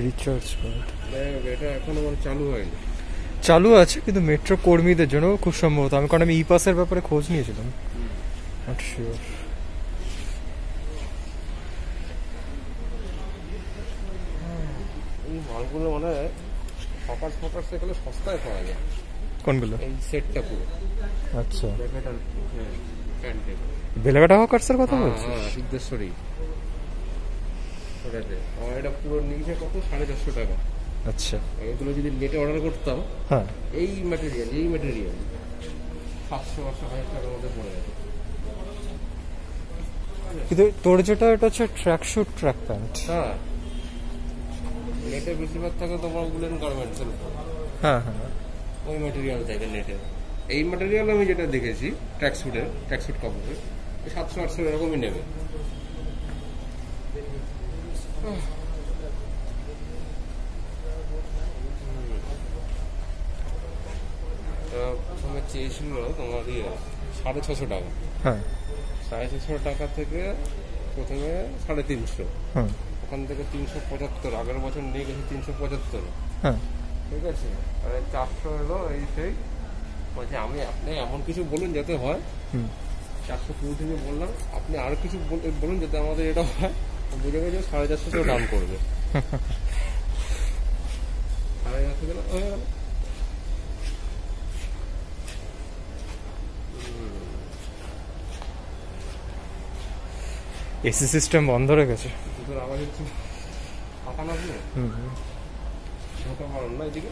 Recharge card এটা এখনো মানে চালু হয়নি। চালু আছে কিন্তু মেট্রো কর্মীদের জন্য খুব সম্ভবত। আমি কারণ আমি ই পাসের ব্যাপারে খোঁজ নিয়েছিলাম, নট শিওর। এই মালগুলো মানে ফকার্স এগুলো সস্তায় পাওয়া যায়। কোনগুলো? এই সেটটা পুরো। আচ্ছা, প্যান্টের বেলাঘাটা হকার্সের কথা বলছি। সিদ্ধেশ্বরী ওটাতে আমার এটা পুরো নিচে কত 450 টাকা। আচ্ছা, এগুলো যদি নেটে অর্ডার করতাম, হ্যাঁ, এই ম্যাটেরিয়াল 700-800 টাকার মধ্যে পড়ে যাবে। কিন্তু তোর যেটা এটা হচ্ছে ট্র্যাক শুট ট্র্যাক প্যান্ট। হ্যাঁ, নেটে বেশিরভাগ থাকে তোমার উলেন গার্মেন্টসের উপর। হ্যাঁ হ্যাঁ, ওই ম্যাটেরিয়াল থাকে নেটে। এই ম্যাটেরিয়াল আমি যেটা দেখেছি ট্র্যাকস্যুট কাপড়ের 700-800 এরকমই নেবে। প্রথমে চেয়েছিল তোমার 650 টাকা। হ্যাঁ, 650 টাকা থেকে প্রথমে 350, হ্যাঁ, ওখান থেকে 375, আগের বছর নিয়ে গেছে 375। হ্যাঁ, ঠিক আছে, আর 400 এলো এই সেই। বলছে আপনি এমন কিছু বলুন যাতে হয়। 420 থেকে বললাম আপনি আর কিছু বলুন যাতে আমাদের এটা হয়। বুঝে গেছে 450 টাকা দাম করবে। 450 গেল হয়ে গেল। এসি সিস্টেম বন্ধ রেখেছে। তোর আওয়াজ হচ্ছে ফাঁকা না দিয়ে ঢোকা পারেন না এদিকে।